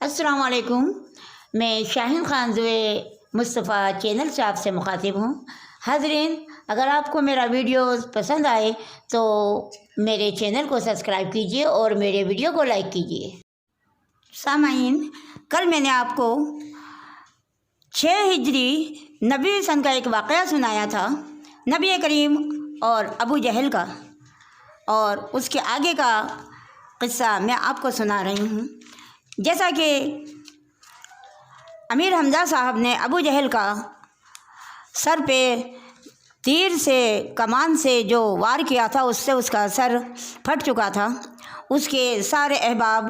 अस्सलाम वालेकुम। मैं शाहीन खान ज़ुए मुस्तफ़ा चैनल से आपसे मुखातिब हूँ। हाज़रीन, अगर आपको मेरा वीडियो पसंद आए तो मेरे चैनल को सब्सक्राइब कीजिए और मेरे वीडियो को लाइक कीजिए। सामाईन, कल मैंने आपको 6 हिजरी नबी सन का एक वाक़या सुनाया था, नबी करीम और अबू जहल का, और उसके आगे का क़िस्सा मैं आपको सुना रही हूँ। जैसा कि अमीर हमज़ा साहब ने अबू जहल का सर पे तीर से कमान से जो वार किया था, उससे उसका सर फट चुका था। उसके सारे अहबाब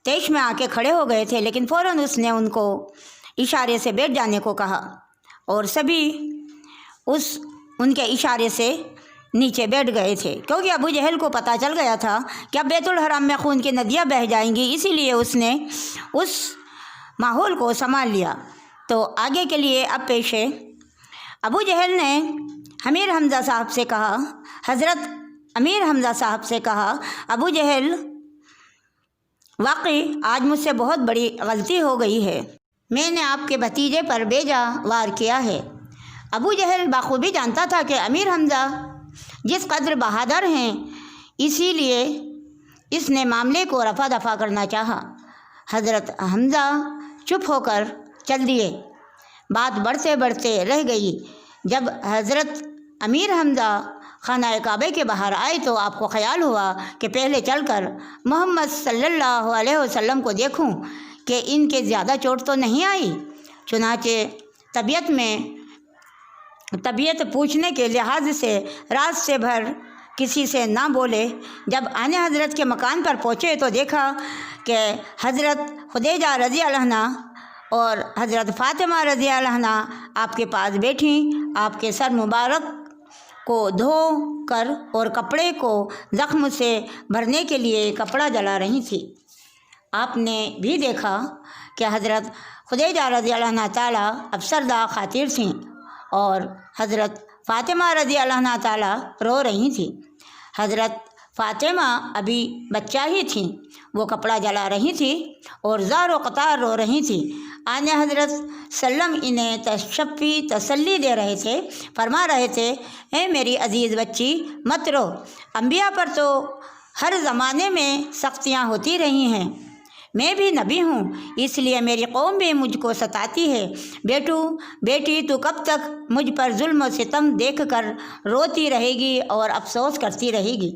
तेश में आके खड़े हो गए थे, लेकिन फ़ौरन उसने उनको इशारे से बैठ जाने को कहा और सभी उनके इशारे से नीचे बैठ गए थे, क्योंकि अबू जहल को पता चल गया था कि अब बैतुल हराम में खून की नदियाँ बह जाएंगी। इसीलिए उसने उस माहौल को संभाल लिया। तो आगे के लिए अब पेश है, अबू जहल ने अमीर हमज़ा साहब से कहा, हज़रत अमीर हमज़ा साहब से कहा, अबू जहल, वाकई आज मुझसे बहुत बड़ी गलती हो गई है। मैंने आपके भतीजे पर बेजा वार किया है। अबू जहल बाखूबी जानता था कि अमीर हमज़ा जिस कदर बहादुर हैं, इसीलिए इसने मामले को रफा दफा करना चाहा। हज़रत हमज़ा चुप होकर चल दिए। बात बढ़ते बढ़ते रह गई। जब हज़रत अमीर हमज़ा खाना काबे के बाहर आए तो आपको ख़याल हुआ कि पहले चलकर मोहम्मद सल्लल्लाहु अलैहि वसल्लम को देखूं कि इनके ज़्यादा चोट तो नहीं आई। चुनाचे तबीयत पूछने के लिहाज से रात से भर किसी से ना बोले। जब आने हज़रत के मकान पर पहुँचे तो देखा कि हज़रत खुदैजा रज़ी अल्लाह अन्हा और हज़रत फ़ातिमा रज़ी अल्लाह अन्हा आपके पास बैठी, आपके सर मुबारक को धो कर और कपड़े को ज़ख्म से भरने के लिए कपड़ा जला रही थी। आपने भी देखा कि हज़रत खुदैजा रज़ी अल्लाह अन्हा ताला अफसरदा खातिर थीं और हज़रत फ़ातिमा रज़ी अल्लाह अन्हा ताला रो रही थी। हज़रत फ़ातिमा अभी बच्चा ही थी, वो कपड़ा जला रही थी और ज़ारो क़तार रो रही थी। आने हज़रत सल्लम इन्हें तशफ़ी तसल्ली दे रहे थे, फरमा रहे थे, ए मेरी अज़ीज़ बच्ची, मत रो। अंबिया पर तो हर ज़माने में सख्तियाँ होती रही हैं, मैं भी नबी हूँ, इसलिए मेरी कौम भी मुझको सताती है। बेटी तू कब तक मुझ पर जुल्म और सितम देख कर रोती रहेगी और अफसोस करती रहेगी।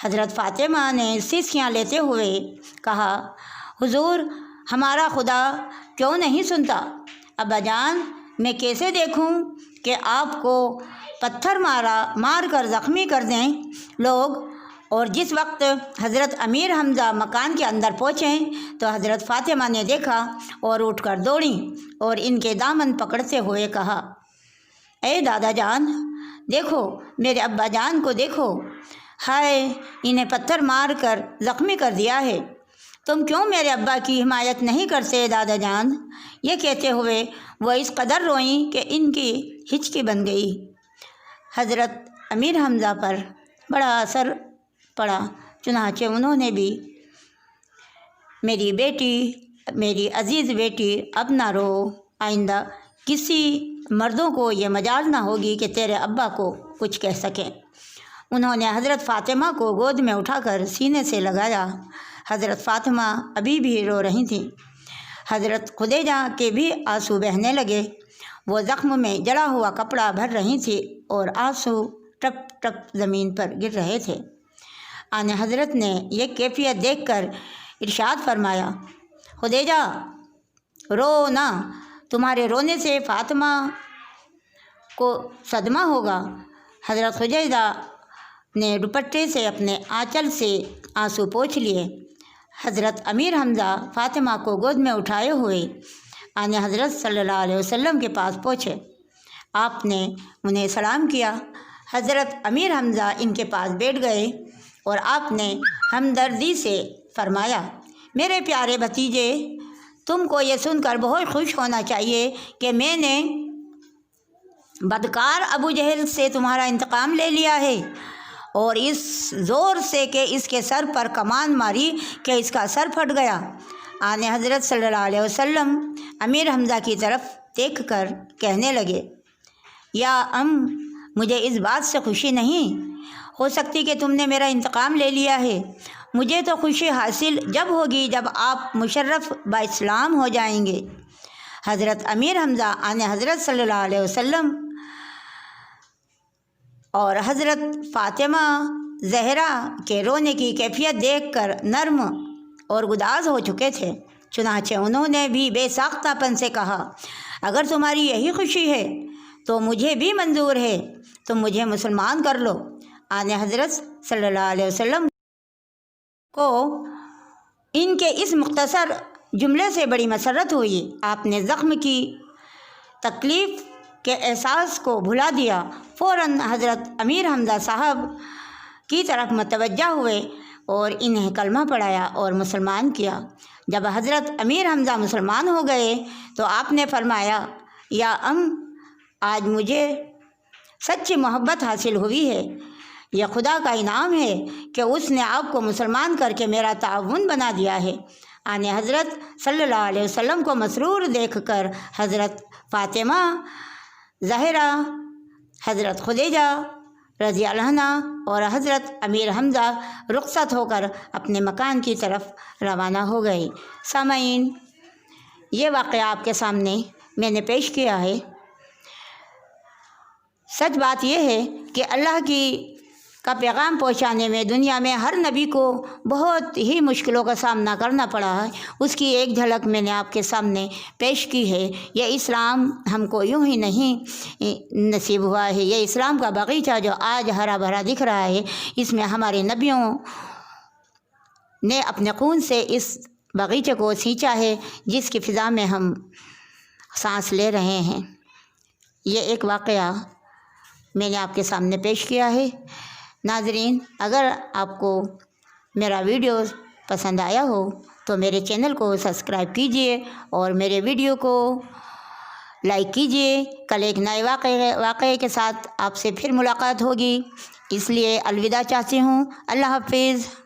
हज़रत फ़ातिमा ने सीसियाँ लेते हुए कहा, हुजूर, हमारा खुदा क्यों नहीं सुनता? अब्बा जान, मैं कैसे देखूँ कि आपको पत्थर मार कर ज़ख्मी कर दें लोग। और जिस वक्त हज़रत अमीर हमज़ा मकान के अंदर पहुँचे तो हज़रत फ़ातिमा ने देखा और उठकर दौड़ी और इनके दामन पकड़ते हुए कहा, ए दादा जान, देखो मेरे अब्बा जान को देखो, हाय, इन्हें पत्थर मार कर ज़ख्मी कर दिया है। तुम क्यों मेरे अब्बा की हिमायत नहीं करते दादा जान? ये कहते हुए वो इस कदर रोईं कि इनकी हिचकी बन गई। हज़रत अमीर हमज़ा पर बड़ा असर पड़ा। चुनाचे उन्होंने भी, मेरी बेटी, मेरी अज़ीज़ बेटी, अब ना रो, आइंदा किसी मर्दों को ये मजाल ना होगी कि तेरे अब्बा को कुछ कह सकें। उन्होंने हज़रत फ़ातिमा को गोद में उठाकर सीने से लगाया। हज़रत फ़ातिमा अभी भी रो रही थी। हज़रत खुदैजा के भी आंसू बहने लगे। वो ज़ख्म में जला हुआ कपड़ा भर रही थी और आंसू टप टप ज़मीन पर गिर रहे थे। आने हज़रत ने यह कैफियत देखकर इरशाद फरमाया, खुदैजा, रो ना, तुम्हारे रोने से फ़ातिमा को सदमा होगा। हज़रत खुदैजा ने दुपट्टे से अपने आंचल से आंसू पोंछ लिए। हज़रत अमीर हमज़ा फ़ातिमा को गोद में उठाए हुए आने हज़रत सल्लल्लाहु अलैहि वसल्लम के पास पहुँचे। आपने उन्हें सलाम किया। हज़रत अमीर हमज़ा इनके पास बैठ गए और आपने हमदर्दी से फरमाया, मेरे प्यारे भतीजे, तुमको ये सुनकर बहुत खुश होना चाहिए कि मैंने बदकार अबू जहल से तुम्हारा इंतकाम ले लिया है और इस ज़ोर से कि इसके सर पर कमान मारी कि इसका सर फट गया। आने हज़रत सल्लल्लाहु अलैहि वसल्लम अमीर हमज़ा की तरफ देख कर कहने लगे, या मुझे इस बात से खुशी नहीं हो सकती कि तुमने मेरा इंतकाम ले लिया है। मुझे तो खुशी हासिल जब होगी जब आप मुशर्रफ बाइस्लाम हो जाएंगे। हज़रत अमीर हमज़ा आने हज़रत सल्लल्लाहु अलैहि वसल्लम और हज़रत फ़ातिमा ज़हरा के रोने की कैफियत देखकर नर्म और गुदाज हो चुके थे। चुनांचे उन्होंने भी बेसाख्तापन से कहा, अगर तुम्हारी यही खुशी है तो मुझे भी मंजूर है, तुम मुझे मुसलमान कर लो। आने हज़रत सल्लल्लाहु अलैहि वसल्लम को इनके इस मुख्तसर जुमले से बड़ी मसरत हुई। आपने ज़ख्म की तकलीफ़ के एहसास को भुला दिया। फ़ौरन हज़रत अमीर हमज़ा साहब की तरफ मतवज्जा हुए और इन्हें कलमा पढ़ाया और मुसलमान किया। जब हज़रत अमीर हमज़ा मुसलमान हो गए तो आपने फरमाया, या आज मुझे सच्ची मोहब्बत हासिल हुई है। यह खुदा का इनाम है कि उसने आपको मुसलमान करके मेरा ताउन बना दिया है। आने हज़रत सल्लल्लाहु अलैहि वसल्लम को मसरूर देखकर हज़रत फ़ातिमा ज़हरा, हज़रत खुदीजा रज़ी अल्लाह अन्हा और हज़रत अमीर हमज़ा रुखसत होकर अपने मकान की तरफ रवाना हो गए। सामईन, ये वाक़या आपके सामने मैंने पेश किया है। सच बात यह है कि अल्लाह का पैगाम पहुंचाने में दुनिया में हर नबी को बहुत ही मुश्किलों का सामना करना पड़ा है। उसकी एक झलक मैंने आपके सामने पेश की है। यह इस्लाम हमको यूं ही नहीं नसीब हुआ है। यह इस्लाम का बगीचा जो आज हरा भरा दिख रहा है, इसमें हमारे नबियों ने अपने खून से इस बगीचे को सींचा है, जिसकी फ़िज़ा में हम सांस ले रहे हैं। ये एक वाक़या मैंने आपके सामने पेश किया है। नाज़रीन, अगर आपको मेरा वीडियो पसंद आया हो तो मेरे चैनल को सब्सक्राइब कीजिए और मेरे वीडियो को लाइक कीजिए। कल एक नए वाक़े के साथ आपसे फिर मुलाकात होगी, इसलिए अलविदा चाहती हूँ। अल्लाह हाफ़िज़।